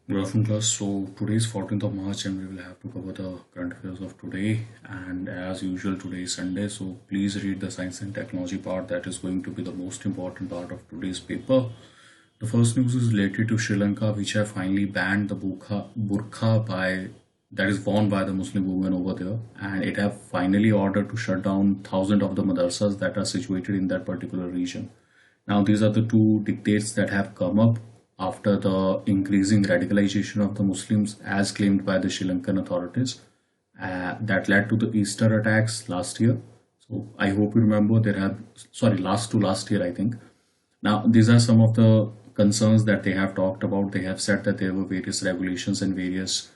Good afternoon, class. So today is 14th of March, and we will have to cover the current affairs of today. And as usual, today is Sunday, so please read the science and technology part. That is going to be the most important part of today's paper. The first news is related to Sri Lanka, which have finally banned the burqa by that is worn by the Muslim women over there, and it have finally ordered to shut down thousands of the madrasas that are situated in that particular region. Now, these are the two dictates that have come up after the increasing radicalization of the Muslims, as claimed by the Sri Lankan authorities, that led to the Easter attacks last year. So, I hope you remember there have, sorry, last year, I think. Now, these are some of the concerns that they have talked about. They have said that there were various regulations and various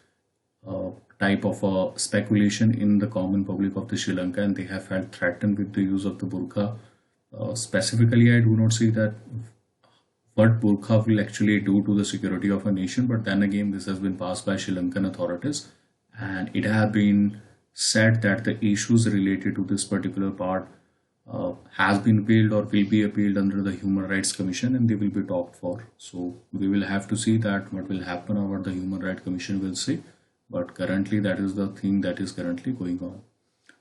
uh, type of speculation in the common public of the Sri Lanka, and they have felt threatened with the use of the burqa. Specifically, I do not see that what burqa will actually do to the security of a nation, but then again, this has been passed by Sri Lankan authorities, and it has been said that the issues related to this particular part has been appealed or will be appealed under the Human Rights Commission, and they will be talked for. So we will have to see that what will happen or what the Human Rights Commission will say. But currently, that is the thing that is currently going on.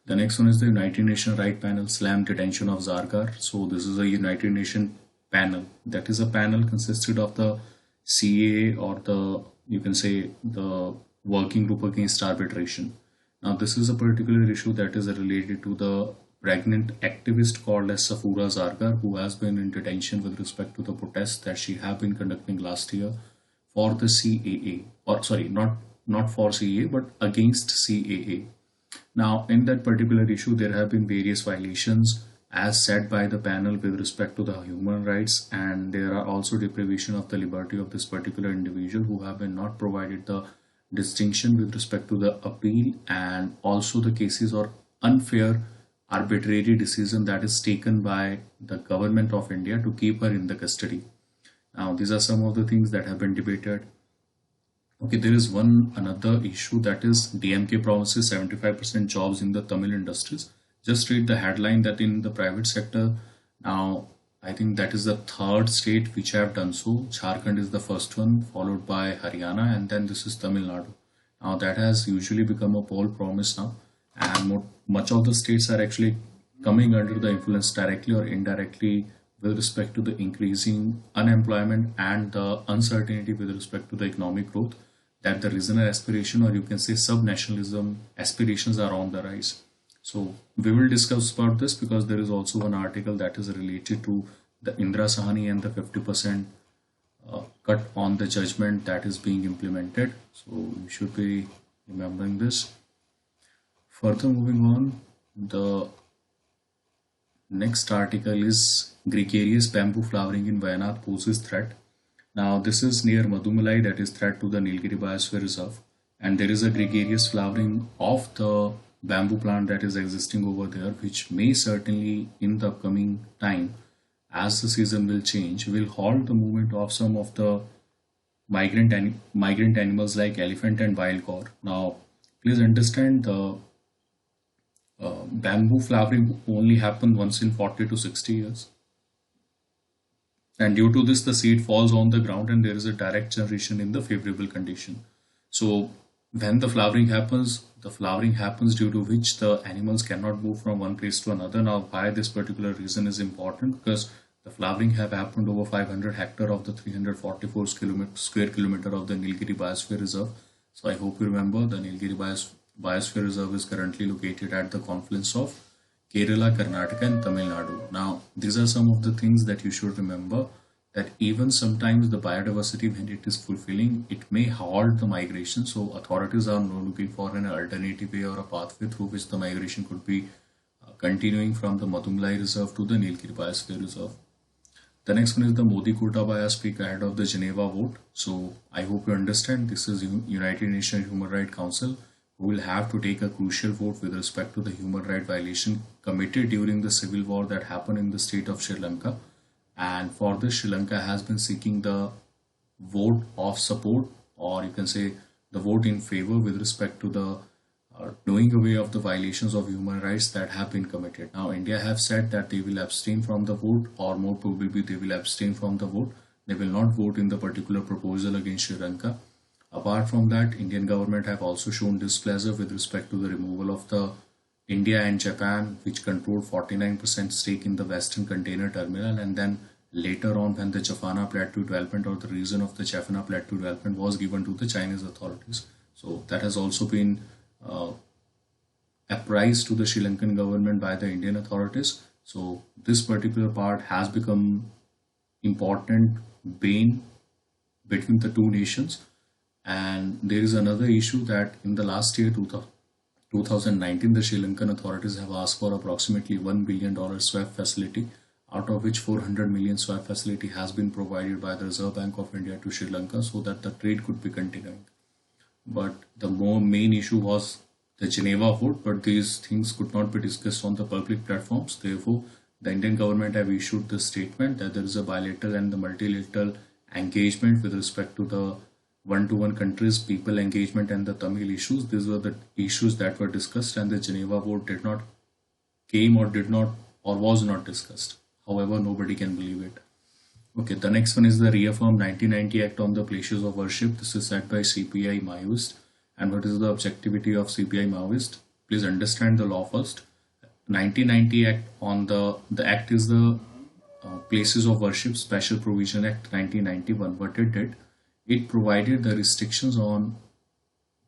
The next one is the United Nations Right Panel slammed detention of Zargar. So this is a United Nations panel. That is a panel consisted of the CAA, or the, you can say, the Working Group Against Arbitration. Now this is a particular issue that is related to the pregnant activist called as Safura Zargar, who has been in detention with respect to the protests that she have been conducting last year for the CAA, or sorry, not for CAA but against CAA. Now, in that particular issue, there have been various violations as said by the panel with respect to the human rights, and there are also deprivation of the liberty of this particular individual who have been not provided the distinction with respect to the appeal, and also the cases or unfair arbitrary decision that is taken by the government of India to keep her in the custody. Now, these are some of the things that have been debated. Okay, there is one another issue, that is DMK promises 75% jobs in the Tamil industries. Just read the headline that in the private sector, now I think that is the third state which have done so. Jharkhand is the first one, followed by Haryana, and then this is Tamil Nadu. Now that has usually become a poll promise now, and much of the states are actually coming under the influence directly or indirectly with respect to the increasing unemployment and the uncertainty with respect to the economic growth, that the regional aspiration, or you can say sub-nationalism aspirations, are on the rise. So we will discuss about this because there is also an article that is related to the Indra Sahani and the 50% cut on the judgment that is being implemented. So you should be remembering this. Further moving on, the next article is gregarious bamboo flowering in Wayanad poses threat. Now this is near Madumalai, that is threat to the Nilgiri Biosphere Reserve, and there is a gregarious flowering of the bamboo plant that is existing over there, which may certainly in the upcoming time, as the season will change, will halt the movement of some of the migrant animals like elephant and wild boar. Now please understand the bamboo flowering only happen once in 40 to 60 years, and due to this the seed falls on the ground and there is a direct generation in the favorable condition. So when the flowering happens due to which the animals cannot move from one place to another. Now why this particular reason is important, because the flowering have happened over 500 hectare of the 344 square kilometer of the Nilgiri Biosphere Reserve. So I hope you remember the Biosphere Reserve is currently located at the confluence of Kerala, Karnataka, and Tamil Nadu. Now, these are some of the things that you should remember, that even sometimes the biodiversity, when it is fulfilling, it may halt the migration. So, authorities are now looking for an alternative way or a pathway through which the migration could be continuing from the Madumlai Reserve to the Nilgiri Biosphere Reserve. The next one is the Modi Gotabaya speak ahead of the Geneva vote. So, I hope you understand this is United Nations Human Rights Council who will have to take a crucial vote with respect to the human right violation committed during the civil war that happened in the state of Sri Lanka. And for this, Sri Lanka has been seeking the vote of support, or you can say the vote in favor with respect to the doing away of the violations of human rights that have been committed. Now, India have said that they will abstain from the vote, or more probably they will abstain from the vote. They will not vote in the particular proposal against Sri Lanka. Apart from that, Indian government have also shown displeasure with respect to the removal of the India and Japan, which controlled 49% stake in the Western Container Terminal, and then later on, when the Jaffna Plateau development or the region of the Jaffna Plateau development was given to the Chinese authorities. So that has also been uh, apprised to the Sri Lankan government by the Indian authorities. So this particular part has become important bane between the two nations. And there is another issue that in the last year, 2019, the Sri Lankan authorities have asked for approximately $1 billion swap facility, out of which 400 million swap facility has been provided by the Reserve Bank of India to Sri Lanka so that the trade could be continuing. But the more main issue was the Geneva vote, but these things could not be discussed on the public platforms. Therefore, the Indian government have issued the statement that there is a bilateral and the multilateral engagement with respect to the one-to-one countries, people engagement and the Tamil issues. These were the issues that were discussed, and the Geneva vote did not came or did not or was not discussed. However, nobody can believe it. Okay, the next one is the reaffirmed 1990 Act on the Places of Worship. This is set by CPI Maoist. And what is the objectivity of CPI Maoist? Please understand the law first. 1990 Act on the Act is the Places of Worship Special Provision Act 1991. What it did, it provided the restrictions on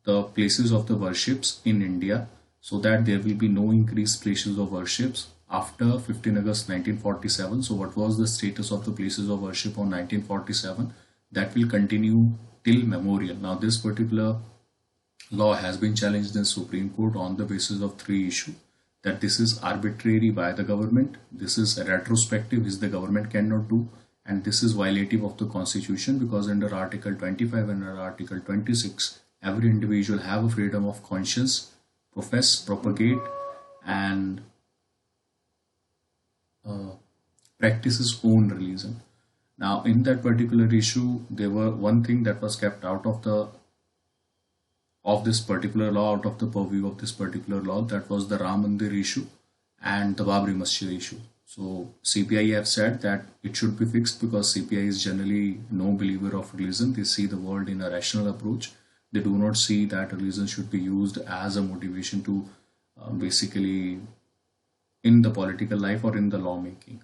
the places of the worships in India so that there will be no increased places of worships after 15 August 1947. So what was the status of the places of worship on 1947? That will continue till memorial. Now this particular law has been challenged in Supreme Court on the basis of three issues: that this is arbitrary by the government, this is retrospective, which the government cannot do, and this is violative of the constitution because under Article 25 and under Article 26, every individual have a freedom of conscience, profess, propagate, and practice his own religion. Now, in that particular issue, there were one thing that was kept out of the of this particular law, out of the purview of this particular law, that was the Ram Mandir issue and the Babri Masjid issue. So CPI have said that it should be fixed because CPI is generally no believer of religion. They see the world in a rational approach. They do not see that religion should be used as a motivation to basically in the political life or in the lawmaking.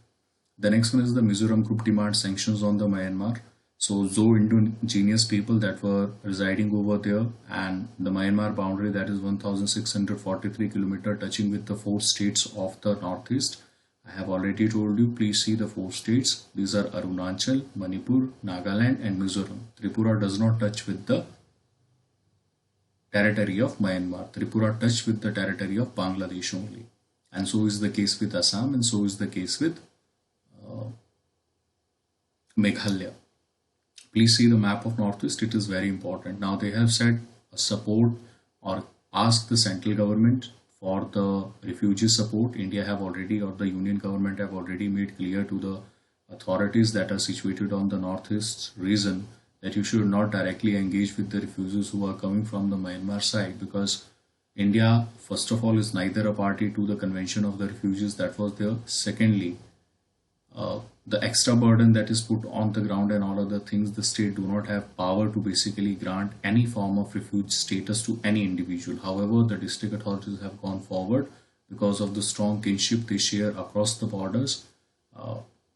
The next one is the Mizoram group demand sanctions on the Myanmar. So Zo indigenous people that were residing over there, and the Myanmar boundary, that is 1643 kilometer, touching with the four states of the northeast. I have already told you, please see the four states. These are Arunachal, Manipur, Nagaland and Mizoram. Tripura does not touch with the territory of Myanmar. Tripura touched with the territory of Bangladesh only. And so is the case with Assam, and so is the case with Meghalaya. Please see the map of Northeast, it is very important. Now they have said support or ask the central government for the refugee support. India have already, or the Union government have already made clear to the authorities that are situated on the Northeast region that you should not directly engage with the refugees who are coming from the Myanmar side, because India, first of all, is neither a party to the Convention of the Refugees that was there. Secondly, the extra burden that is put on the ground and all other things, the state do not have power to basically grant any form of refuge status to any individual. However, the district authorities have gone forward because of the strong kinship they share across the borders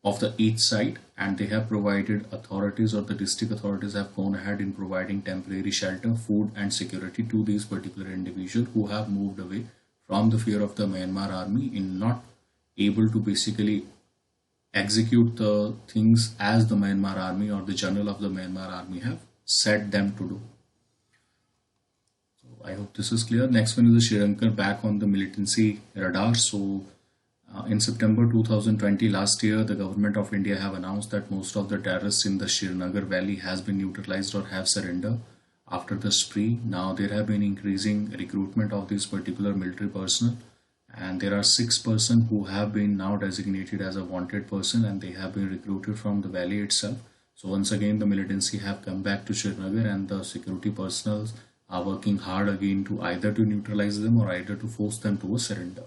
of the each side, and they have provided, authorities or the district authorities have gone ahead in providing temporary shelter, food and security to these particular individuals who have moved away from the fear of the Myanmar army in not able to basically execute the things as the Myanmar army or the general of the Myanmar army have set them to do. So I hope this is clear. Next one is the Sri Lanka back on the militancy radar. So in September 2020, last year, the government of India have announced that most of the terrorists in the Srinagar Valley has been neutralized or have surrendered after the spree. Now there have been increasing recruitment of this particular military personnel, and there are 6 persons who have been now designated as a wanted person, and they have been recruited from the valley itself. So once again the militancy have come back to Srinagar, and the security personnel are working hard again to either to neutralize them or either to force them to a surrender.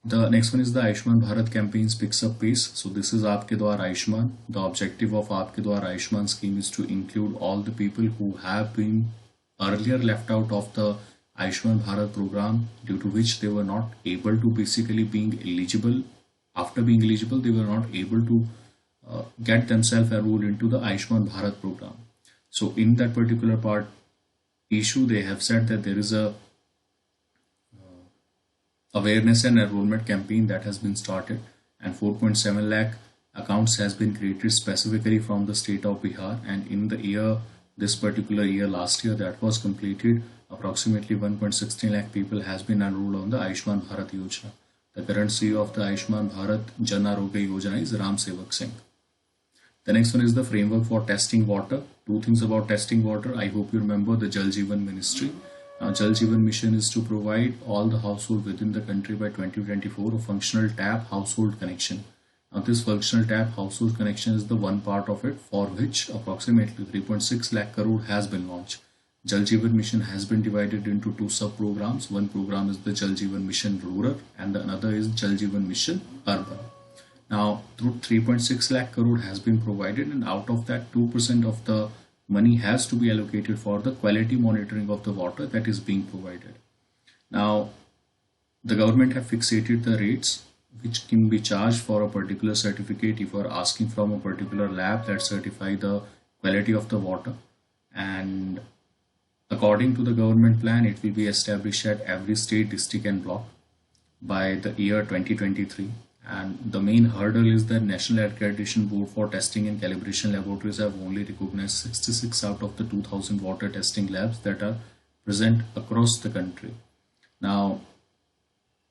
The next one is the Ayushman Bharat campaigns picks up pace. So this is Aapke Dwar Ayushman. The objective of Aapke Dwar Ayushman scheme is to include all the people who have been earlier left out of the Ayushman Bharat program, due to which they were not able to basically being eligible. After being eligible, they were not able to get themselves enrolled into the Ayushman Bharat program. So in that particular part issue, they have said that there is a awareness and enrollment campaign that has been started, and 4.7 lakh accounts has been created specifically from the state of Bihar. And in the year, this particular year, last year, that was completed, approximately 1.16 lakh people has been enrolled on the Ayushman Bharat Yojana. The current CEO of the Ayushman Bharat Jan Arogya Yojana is Ram Sevak Singh. The next one is the framework for testing water. Two things about testing water. I hope you remember the Jal Jeevan Ministry. Now, Jal Jeevan Mission is to provide all the household within the country by 2024 a functional tap household connection. Now, this functional tap household connection is the one part of it for which approximately 3.6 lakh crore has been launched. Jal Jeevan Mission has been divided into two sub-programs. One program is the Jal Jeevan Mission Rural and the another is Jal Jeevan Mission Urban. Now, through 3.6 lakh crore has been provided, and out of that 2% of the money has to be allocated for the quality monitoring of the water that is being provided. Now, the government have fixated the rates which can be charged for a particular certificate if you are asking from a particular lab that certify the quality of the water. And according to the government plan, it will be established at every state, district and block by the year 2023. And the main hurdle is that National Accreditation Board for Testing and Calibration Laboratories have only recognized 66 out of the 2000 water testing labs that are present across the country. Now,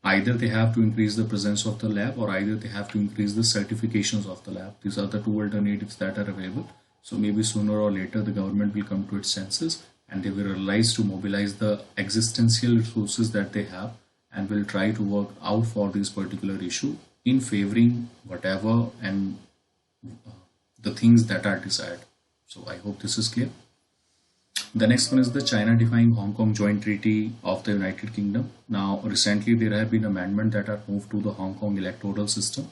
either they have to increase the presence of the lab or either they have to increase the certifications of the lab. These are the two alternatives that are available. So maybe sooner or later the government will come to its senses and they will realize to mobilize the existential resources that they have and will try to work out for this particular issue in favoring whatever and the things that are desired. So I hope this is clear. The next one is the China defying Hong Kong Joint Treaty of the United Kingdom. Now, recently there have been amendments that are moved to the Hong Kong electoral system,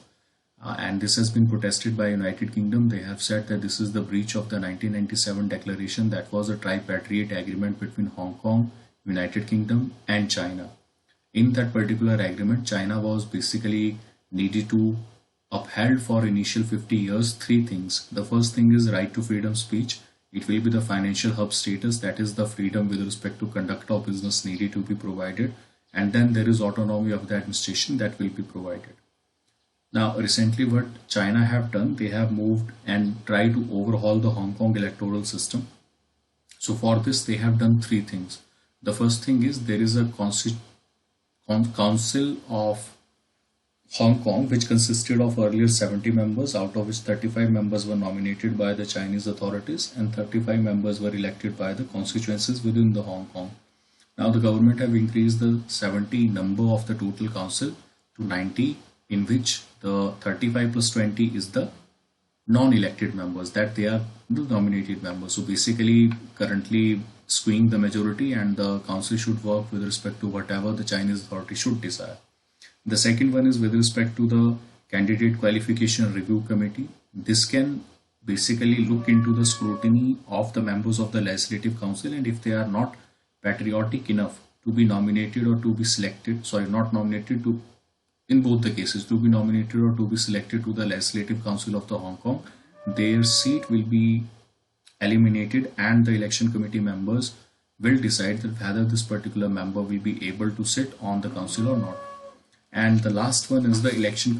and this has been protested by United Kingdom. They have said that this is the breach of the 1997 declaration that was a tripartite agreement between Hong Kong, United Kingdom, and China. In that particular agreement, China was basically needed to upheld for initial 50 years three things. The first thing is right to freedom speech. It will be the financial hub status, that is the freedom with respect to conduct of business needed to be provided, and then there is autonomy of the administration that will be provided. Now, recently what China have done, they have moved and tried to overhaul the Hong Kong electoral system. So for this they have done three things. The first thing is there is a council of Hong Kong, which consisted of earlier 70 members, out of which 35 members were nominated by the Chinese authorities and 35 members were elected by the constituencies within the Hong Kong. Now the government have increased the 70 number of the total council to 90, in which the 35 plus 20 is the non-elected members, that they are the nominated members. So basically currently skewing the majority, and the council should work with respect to whatever the Chinese authority should desire. The second one is with respect to the candidate qualification review committee. This can basically look into the scrutiny of the members of the legislative council, and if they are not patriotic enough to be nominated or to be selected, not nominated to, in both the cases, to be nominated or to be selected to the legislative council of the Hong Kong, their seat will be eliminated and the election committee members will decide that whether this particular member will be able to sit on the council or not. And the last one is the election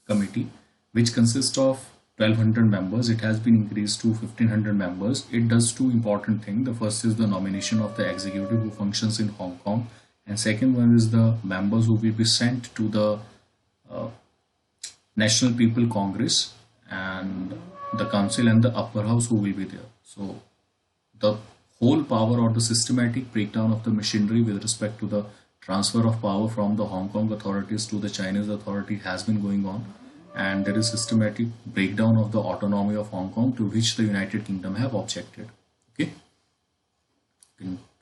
committee, which consists of 1200 members. It has been increased to 1500 members. It does two important things. The first is the nomination of the executive who functions in Hong Kong, and second one is the members who will be sent to the National People Congress and the council and the upper house who will be there. So the whole power or the systematic breakdown of the machinery with respect to the transfer of power from the Hong Kong authorities to the Chinese authority has been going on, and there is systematic breakdown of the autonomy of Hong Kong, to which the United Kingdom have objected. Okay.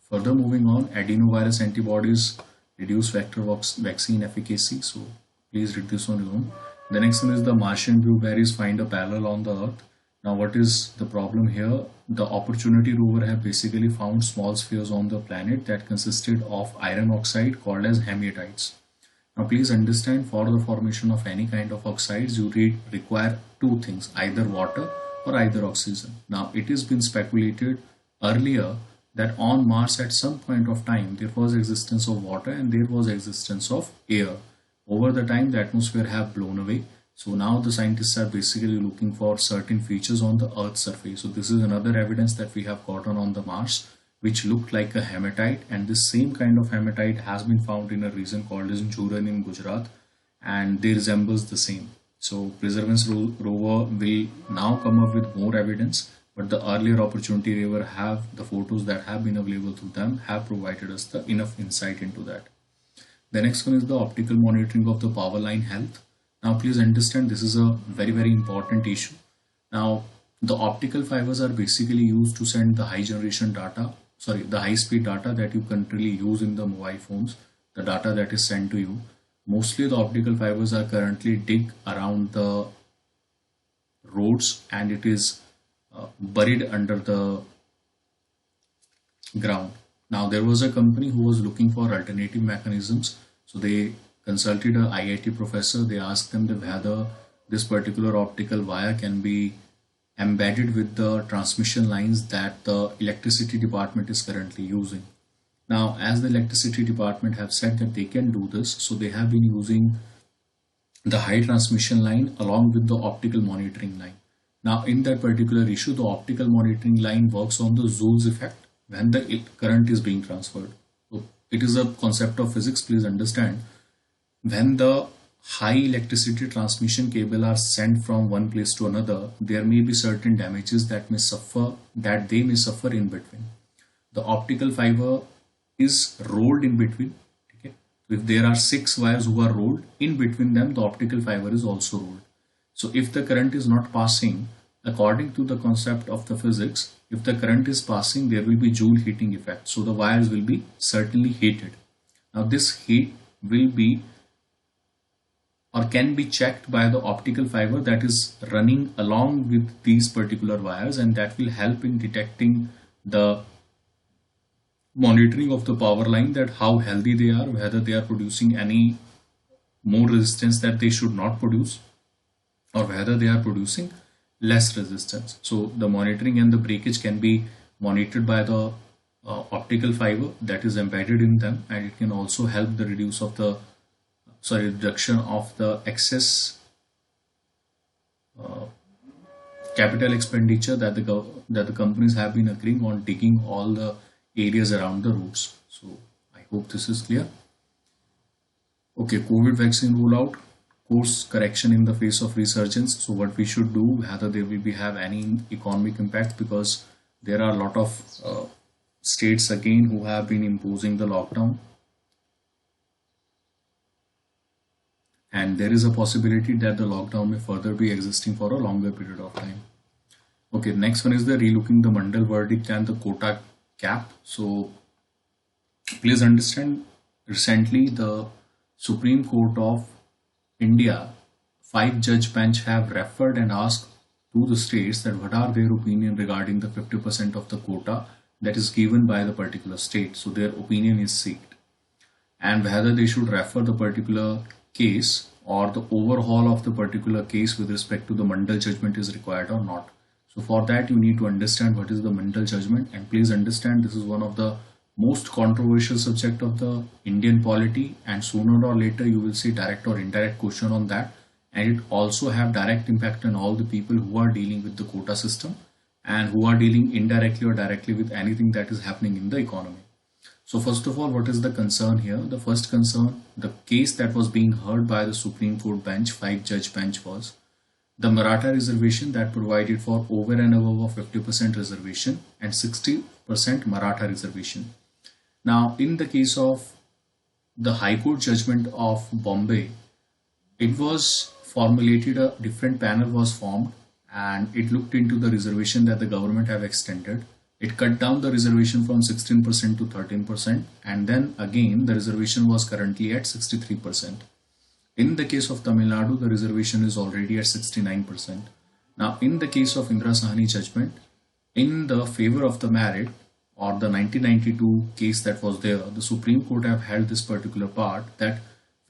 Further moving on, adenovirus antibodies reduce vector vaccine efficacy. So please read this on your own. The next one is the Martian view, where is find a parallel on the Earth. Now, what is the problem here? The Opportunity rover have basically found small spheres on the planet that consisted of iron oxide called as hematites. Now, please understand, for the formation of any kind of oxides, you require two things, either water or either oxygen. Now, it has been speculated earlier that on Mars at some point of time there was existence of water and there was existence of air. Over the time, the atmosphere have blown away. So now the scientists are basically looking for certain features on the Earth's surface. So this is another evidence that we have gotten on the Mars, which looked like a hematite, and this same kind of hematite has been found in a region called as Juran in Gujarat, and they resembles the same. So Perseverance rover will now come up with more evidence, but the earlier Opportunity rover have the photos that have been available to them have provided us the enough insight into that. The next one is the optical monitoring of the power line health. Now please understand, this is a very important issue. Now the optical fibers are basically used to send the high speed data that you currently use in the mobile phones, the data that is sent to you. Mostly the optical fibers are currently dig around the roads, and it is buried under the ground. Now there was a company who was looking for alternative mechanisms, so they consulted a IIT professor. They asked them whether this particular optical wire can be embedded with the transmission lines that the electricity department is currently using. Now, as the electricity department have said that they can do this, so they have been using the high transmission line along with the optical monitoring line. Now, in that particular issue, the optical monitoring line works on the Joule's effect when the current is being transferred. So it is a concept of physics, please understand. When the high electricity transmission cable are sent from one place to another, there may be certain damages that they may suffer in between. The optical fiber is rolled in between. Okay? If there are 6 wires who are rolled, in between them the optical fiber is also rolled. So if the current is not passing, according to the concept of the physics, if the current is passing, there will be Joule heating effect. So the wires will be certainly heated. Now this heat will be or can be checked by the optical fiber that is running along with these particular wires, and that will help in detecting the monitoring of the power line, that how healthy they are, whether they are producing any more resistance that they should not produce, or whether they are producing less resistance. So the monitoring and the breakage can be monitored by the optical fiber that is embedded in them, and it can also help the reduction of the excess capital expenditure that the companies have been agreeing on digging all the areas around the roads. So I hope this is clear. Okay, COVID vaccine rollout, course correction in the face of resurgence. So what we should do, whether there will have any economic impact, because there are a lot of states again who have been imposing the lockdown, and there is a possibility that the lockdown may further be existing for a longer period of time. Okay, next one is the relooking the Mandal verdict and the quota cap. So please understand, recently the Supreme Court of India 5-judge bench have referred and asked to the states that what are their opinion regarding the 50% of the quota that is given by the particular state. So their opinion is sought, and whether they should refer the particular case or the overhaul of the particular case with respect to the Mandal judgment is required or not. So for that you need to understand what is the Mandal judgment, and please understand this is one of the most controversial subject of the Indian polity, and sooner or later you will see direct or indirect question on that, and it also have direct impact on all the people who are dealing with the quota system and who are dealing indirectly or directly with anything that is happening in the economy. So first of all, what is the concern here? The first concern, the case that was being heard by the Supreme Court bench, 5-judge bench, was the Maratha reservation that provided for over and above a 50% reservation and 60% Maratha reservation. Now, in the case of the High Court judgment of Bombay, it was formulated, a different panel was formed, and it looked into the reservation that the government have extended. It cut down the reservation from 16% to 13%, and then again the reservation was currently at 63%. In the case of Tamil Nadu, the reservation is already at 69%. Now, in the case of Indira Sahni judgment, in the favor of the merit, or the 1992 case that was there, the Supreme Court have held this particular part that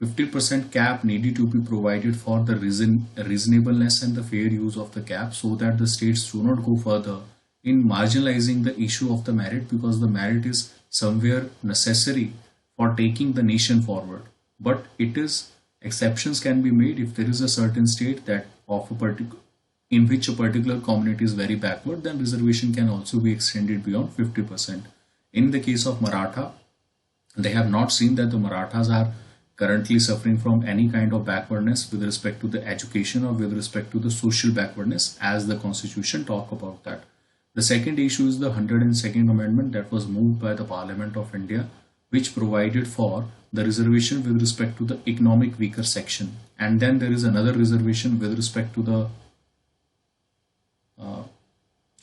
50% cap needed to be provided for the reasonableness and the fair use of the cap, so that the states do not go further in marginalizing the issue of the merit, because the merit is somewhere necessary for taking the nation forward. But it is, exceptions can be made if there is a certain state that of a particular, in which a particular community is very backward, then reservation can also be extended beyond 50%. In the case of Maratha, they have not seen that the Marathas are currently suffering from any kind of backwardness with respect to the education or with respect to the social backwardness, as the constitution talk about that. The second issue is the 102nd Amendment that was moved by the Parliament of India, which provided for the reservation with respect to the economic weaker section. And then there is another reservation with respect to the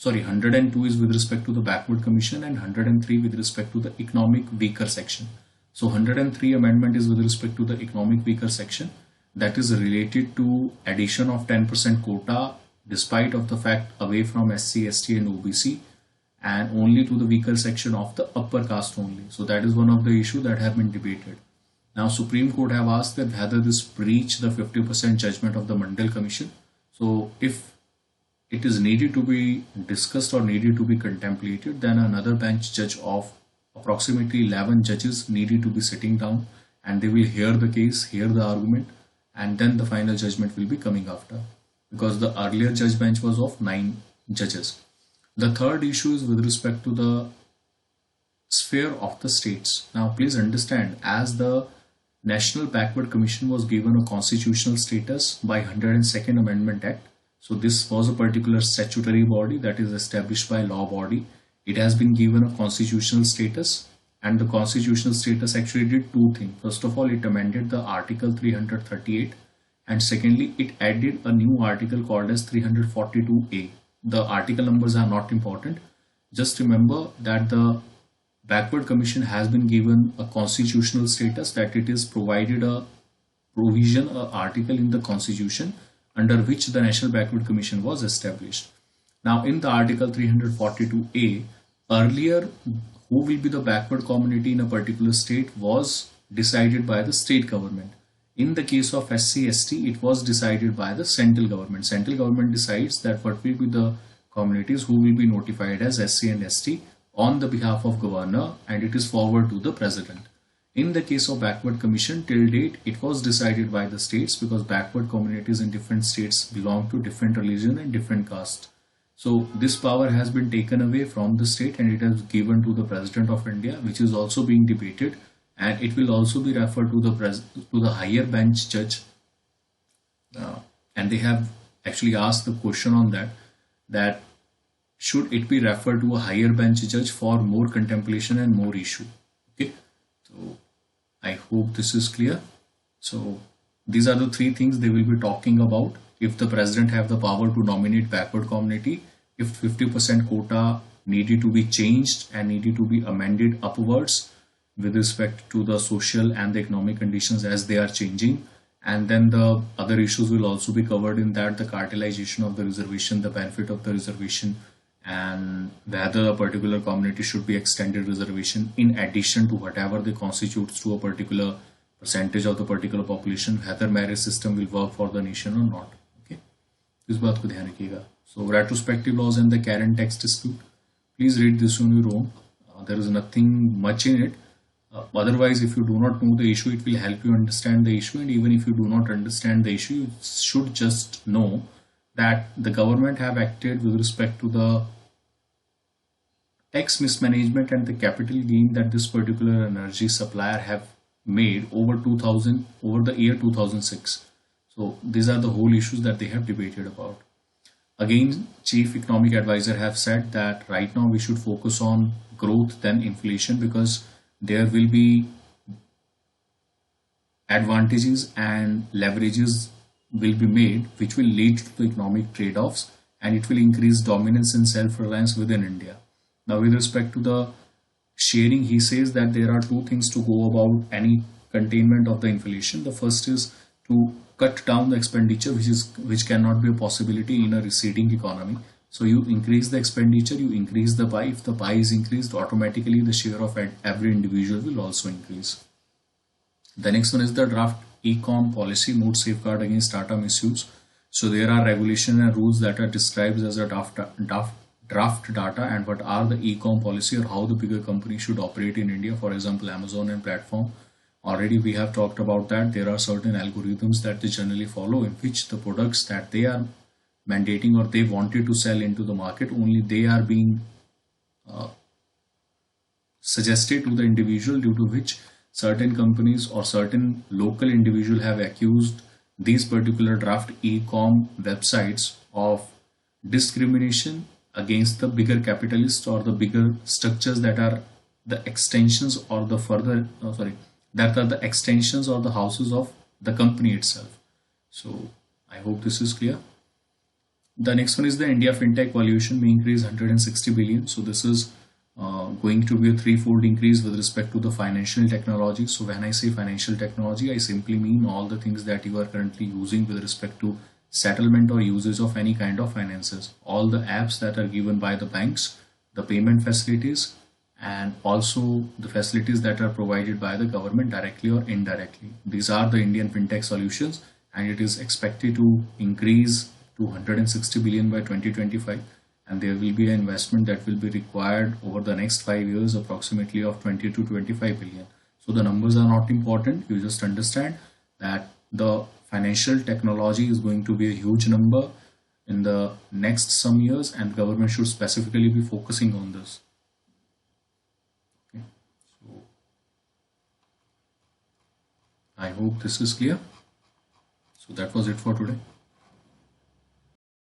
102 is with respect to the backward commission, and 103 with respect to the economic weaker section. So 103 amendment is with respect to the economic weaker section, that is related to addition of 10% quota despite of the fact away from SC, ST and OBC, and only to the weaker section of the upper caste only. So that is one of the issue that have been debated. Now Supreme Court have asked that whether this breach the 50% judgment of the Mandal Commission. So if it is needed to be discussed or needed to be contemplated, then another bench judge of approximately 11 judges needed to be sitting down, and they will hear the case, hear the argument, and then the final judgment will be coming after, because the earlier judge bench was of 9 judges. The third issue is with respect to the sphere of the states. Now please understand, as the National Backward Commission was given a constitutional status by 102nd Amendment Act. So this was a particular statutory body that is established by law body. It has been given a constitutional status, and the constitutional status actually did two things. First of all, it amended the Article 338, and secondly, it added a new article called as 342A. The article numbers are not important. Just remember that the Backward Commission has been given a constitutional status, that it is provided a provision, an article in the constitution under which the National Backward Commission was established. Now in the Article 342A, earlier who will be the backward community in a particular state was decided by the state government. In the case of SC, ST, it was decided by the central government. Central government decides that what will be the communities who will be notified as SC and ST on the behalf of governor, and it is forwarded to the president. In the case of backward commission, till date it was decided by the states, because backward communities in different states belong to different religion and different caste. So this power has been taken away from the state and it is given to the President of India, which is also being debated, and it will also be referred to the higher bench judge, and they have actually asked the question on that should it be referred to a higher bench judge for more contemplation and more issue. Okay, so I hope this is clear. So these are the three things they will be talking about. If the president have the power to nominate backward community, if 50% quota needed to be changed and needed to be amended upwards with respect to the social and the economic conditions as they are changing, and then the other issues will also be covered in that, the cartelization of the reservation, the benefit of the reservation, and whether a particular community should be extended reservation in addition to whatever they constitute to a particular percentage of the particular population, whether merit system will work for the nation or not. Okay, इस बात को ध्यान रखिएगा. So retrospective laws and the current tax dispute, please read this on your own. There is nothing much in it. Otherwise, if you do not know the issue, it will help you understand the issue, and even if you do not understand the issue, you should just know that the government have acted with respect to the tax mismanagement and the capital gain that this particular energy supplier have made over the year 2006. So these are the whole issues that they have debated about. Again, chief economic advisor have said that right now we should focus on growth than inflation, because there will be advantages and leverages will be made which will lead to the economic trade-offs, and it will increase dominance and self-reliance within India. Now, with respect to the sharing, he says that there are two things to go about any containment of the inflation. The first is to cut down the expenditure, which cannot be a possibility in a receding economy. So you increase the expenditure, you increase the pie. If the pie is increased, automatically the share of every individual will also increase. The next one is the draft e-com policy mode safeguard against data misuse. So there are regulation and rules that are described as a draft data and what are the e-com policy or how the bigger companies should operate in India. For example, Amazon and platform. Already we have talked about that. There are certain algorithms that they generally follow in which the products that they are mandating or they wanted to sell into the market, only they are being suggested to the individual, due to which certain companies or certain local individual have accused these particular draft e-com websites of discrimination against the bigger capitalists or the bigger structures that are the extensions or the further that are the extensions or the houses of the company itself. So I hope this is clear. The next one is the India FinTech valuation may increase 160 billion. So this is going to be a threefold increase with respect to the financial technology. So when I say financial technology, I simply mean all the things that you are currently using with respect to settlement or usage of any kind of finances. All the apps that are given by the banks, the payment facilities, and also the facilities that are provided by the government directly or indirectly. These are the Indian FinTech solutions, and it is expected to increase to 160 billion by 2025, and there will be an investment that will be required over the next 5 years approximately of 20 to 25 billion. So the numbers are not important, you just understand that the financial technology is going to be a huge number in the next some years, and government should specifically be focusing on this. Okay. So I hope this is clear. So that was it for today.